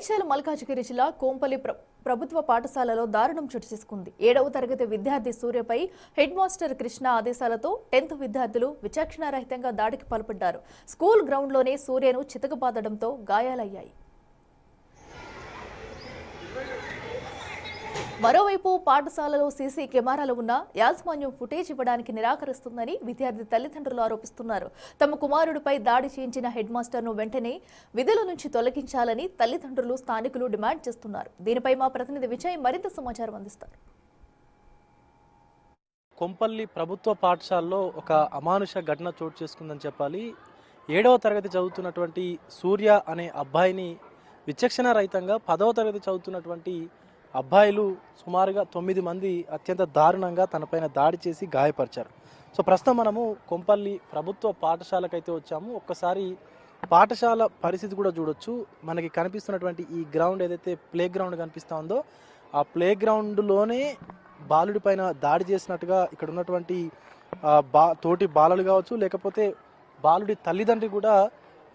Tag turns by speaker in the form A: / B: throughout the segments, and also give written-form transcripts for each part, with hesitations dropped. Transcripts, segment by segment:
A: విశాల మల్కాజిగిరి జిల్లా కోంపల్లి ప్రభుత్వ పాఠశాలలో దారుణం చోటు చేసుకుంది. 7వ తరగతి విద్యార్థి సూర్యపై హెడ్ మాస్టర్ కృష్ణ ఆదేశాలతో 10th విద్యార్థులు విచక్షణారహితంగా దాడికి పాల్పడ్డారు. స్కూల్ గ్రౌండ్లోనే సూర్యను చితకబాదడంతో గాయాలయ్యాయి. మరోవైపు పాఠశాలలో సీసీ కెమెరాలు ఉన్న యాజమాన్యం ఫుటేజ్ ఇవ్వడానికి నిరాకరిస్తుందని విద్యార్థి తల్లిదండ్రులు ఆరోపిస్తున్నారు. తమ కుమారుడిపై దాడి చేయించిన హెడ్ మాస్టర్ను వెంటనే విధుల నుంచి తొలగించాలని తల్లిదండ్రులు, స్థానికులు డిమాండ్ చేస్తున్నారు. దీనిపై మా ప్రతినిధి విజయ్ మరింత సమాచారం అందిస్తారు.
B: కొంపల్లి ప్రభుత్వ పాఠశాలలో ఒక అమానుష ఘటన చోటు చేసుకుందని చెప్పాలి. 7వ తరగతి చదువుతున్నటువంటి సూర్య అనే అబ్బాయిని విచక్షణ రహితంగా 10వ తరగతి చదువుతున్నటువంటి అబ్బాయిలు సుమారుగా 9 మంది అత్యంత దారుణంగా తనపైన దాడి చేసి గాయపరిచారు. సో ప్రస్తుతం మనము కొంపల్లి ప్రభుత్వ పాఠశాలకైతే వచ్చాము. ఒక్కసారి పాఠశాల పరిస్థితి కూడా చూడొచ్చు. మనకి కనిపిస్తున్నటువంటి ఈ గ్రౌండ్ ఏదైతే ప్లే గ్రౌండ్ కనిపిస్తూ ఉందో ఆ ప్లే గ్రౌండ్లోనే బాలుడి పైన దాడి చేసినట్టుగా ఇక్కడ ఉన్నటువంటి తోటి బాలలు కావచ్చు, లేకపోతే బాలుడి తల్లిదండ్రి కూడా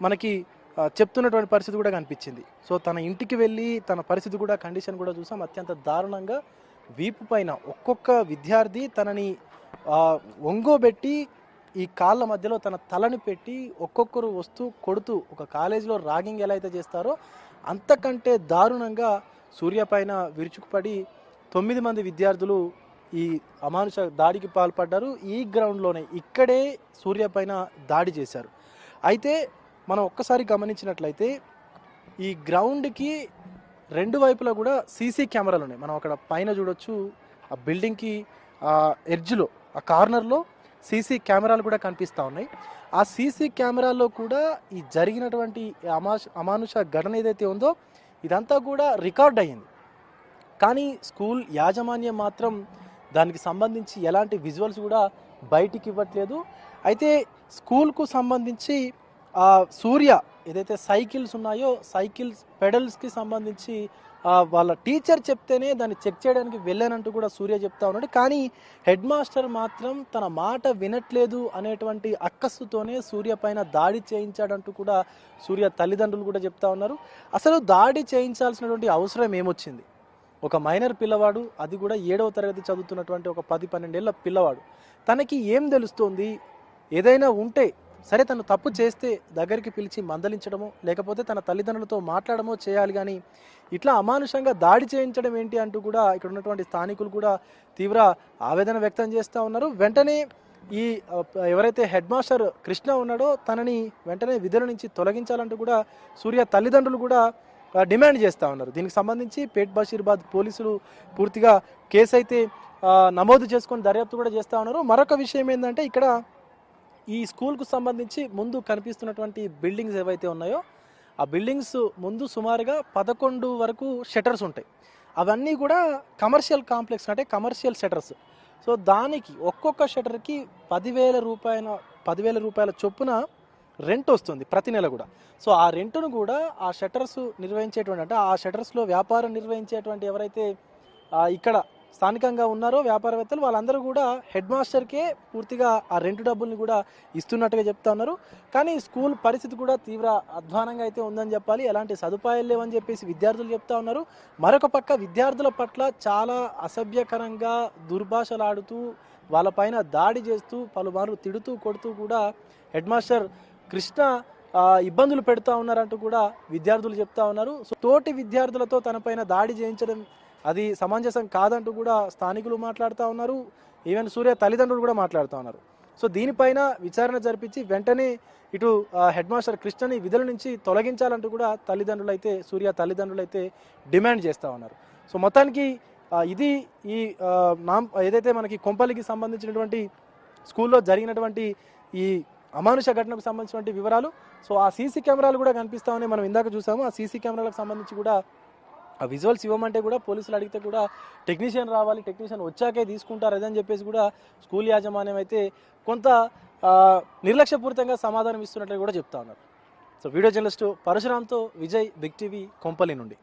B: మనకి చెప్తున్నటువంటి పరిస్థితి కూడా కనిపించింది. సో తన ఇంటికి వెళ్ళి తన పరిస్థితి కూడా కండిషన్ కూడా చూసాం. అత్యంత దారుణంగా వీపు పైన ఒక్కొక్క విద్యార్థి తనని ఒంగోబెట్టి ఈ కాళ్ళ మధ్యలో తన తలని పెట్టి ఒక్కొక్కరు వస్తూ కొడుతూ ఒక కాలేజీలో ర్యాగింగ్ ఎలా అయితే చేస్తారో అంతకంటే దారుణంగా సూర్య పైన విరుచుకుపడి 9 మంది విద్యార్థులు ఈ అమానుష దాడికి పాల్పడ్డారు. ఈ గ్రౌండ్లోనే ఇక్కడే సూర్య పైన దాడి చేశారు. అయితే మనం ఒక్కసారి గమనించినట్లయితే ఈ గ్రౌండ్కి 2 వైపులా కూడా సీసీ కెమెరాలు ఉన్నాయి. మనం అక్కడ పైన చూడొచ్చు. ఆ బిల్డింగ్కి ఎడ్జ్లో ఆ కార్నర్లో సీసీ కెమెరాలు కూడా కనిపిస్తూ ఉన్నాయి. ఆ సీసీ కెమెరాల్లో కూడా ఈ జరిగినటువంటి అమానుష ఘటన ఏదైతే ఉందో ఇదంతా కూడా రికార్డ్ అయ్యింది. కానీ స్కూల్ యాజమాన్యం మాత్రం దానికి సంబంధించి ఎలాంటి విజువల్స్ కూడా బయటికి ఇవ్వట్లేదు. అయితే స్కూల్కు సంబంధించి సూర్య ఏదైతే సైకిల్స్ ఉన్నాయో సైకిల్స్ పెడల్స్కి సంబంధించి వాళ్ళ టీచర్ చెప్తేనే దాన్ని చెక్ చేయడానికి వెళ్ళానంటూ కూడా సూర్య చెప్తా ఉన్నాడు. కానీ హెడ్ మాస్టర్ మాత్రం తన మాట వినట్లేదు అనేటువంటి అక్కస్సుతోనే సూర్య పైన దాడి చేయించాడంటూ కూడా సూర్య తల్లిదండ్రులు కూడా చెప్తా ఉన్నారు. అసలు దాడి చేయించాల్సినటువంటి అవసరం ఏమొచ్చింది? ఒక మైనర్ పిల్లవాడు, అది కూడా 7వ తరగతి చదువుతున్నటువంటి ఒక 10-12 ఏళ్ల పిల్లవాడు. తనకి ఏం తెలుస్తోంది? ఏదైనా ఉంటే సరే తను తప్పు చేస్తే దగ్గరికి పిలిచి మందలించడమో లేకపోతే తన తల్లిదండ్రులతో మాట్లాడమో చేయాలి. కానీ ఇట్లా అమానుషంగా దాడి చేయించడం ఏంటి అంటూ కూడా ఇక్కడ ఉన్నటువంటి స్థానికులు కూడా తీవ్ర ఆవేదన వ్యక్తం చేస్తూ ఉన్నారు. వెంటనే ఈ ఎవరైతే హెడ్ మాస్టర్ కృష్ణ ఉన్నాడో తనని వెంటనే విధుల నుంచి తొలగించాలంటూ కూడా సూర్య తల్లిదండ్రులు కూడా డిమాండ్ చేస్తూ ఉన్నారు. దీనికి సంబంధించి పేట్ బషీర్బాద్ పోలీసులు పూర్తిగా కేసు అయితే నమోదు చేసుకొని దర్యాప్తు కూడా చేస్తూ ఉన్నారు. మరొక విషయం ఏంటంటే ఇక్కడ ఈ స్కూల్కు సంబంధించి ముందు కనిపిస్తున్నటువంటి బిల్డింగ్స్ ఏవైతే ఉన్నాయో ఆ బిల్డింగ్స్ ముందు సుమారుగా 11 వరకు షట్టర్స్ ఉంటాయి. అవన్నీ కూడా కమర్షియల్ కాంప్లెక్స్, అంటే కమర్షియల్ షట్టర్స్. సో దానికి ఒక్కొక్క షట్టర్కి 10,000 రూపాయల చొప్పున రెంట్ వస్తుంది ప్రతి నెల కూడా. సో ఆ రెంట్ను కూడా ఆ షట్టర్స్ నిర్వహించేటువంటి, అంటే ఆ షట్టర్స్లో వ్యాపారం నిర్వహించేటువంటి ఎవరైతే ఇక్కడ స్థానికంగా ఉన్నారో వ్యాపారవేత్తలు వాళ్ళందరూ కూడా హెడ్ మాస్టర్కే పూర్తిగా ఆ రెంట్ డబ్బుల్ని కూడా ఇస్తున్నట్టుగా చెప్తా ఉన్నారు. కానీ స్కూల్ పరిస్థితి కూడా తీవ్ర అధ్వానంగా అయితే ఉందని చెప్పాలి. ఎలాంటి సదుపాయాలు లేవని చెప్పేసి విద్యార్థులు చెప్తా ఉన్నారు. మరొక పక్క విద్యార్థుల పట్ల చాలా అసభ్యకరంగా దుర్భాషలాడుతూ వాళ్ళపైన దాడి చేస్తూ పలుమార్లు తిడుతూ కొడుతూ కూడా హెడ్ మాస్టర్ కృష్ణ ఇబ్బందులు పెడతా ఉన్నారంటూ కూడా విద్యార్థులు చెప్తా ఉన్నారు. సో తోటి విద్యార్థులతో తనపైన దాడి చేయించడం అది సమంజసం కాదంటూ కూడా స్థానికులు మాట్లాడుతూ ఉన్నారు. ఈవెన్ సూర్య తల్లిదండ్రులు కూడా మాట్లాడుతూ ఉన్నారు. సో దీనిపైన విచారణ జరిపించి వెంటనే ఇటు హెడ్ మాస్టర్ కృష్ణని విధుల నుంచి తొలగించాలంటూ కూడా సూర్య తల్లిదండ్రులు అయితే డిమాండ్ చేస్తూ ఉన్నారు. సో మొత్తానికి ఇది ఈ ఏదైతే మనకి కొంపల్లికి సంబంధించినటువంటి స్కూల్లో జరిగినటువంటి ఈ అమానుష ఘటనకు సంబంధించినటువంటి వివరాలు. సో ఆ సీసీ కెమెరాలు కూడా కనిపిస్తా ఉన్నాయి. మనం ఇందాక చూసాము. ఆ సీసీ కెమెరాలకు సంబంధించి కూడా ఆ విజువల్స్ ఇవ్వమంటే కూడా పోలీసులు అడిగితే కూడా టెక్నీషియన్ రావాలి, టెక్నీషియన్ వచ్చాకే తీసుకుంటారు అదని చెప్పేసి కూడా స్కూల్ యాజమాన్యం అయితే కొంత నిర్లక్ష్యపూరితంగా సమాధానం ఇస్తున్నట్లు కూడా చెప్తా ఉన్నారు. సో వీడియో జర్నలిస్టు పరశురామ్తో విజయ్, బిగ్ టీవీ, కొంపల్లి నుండి.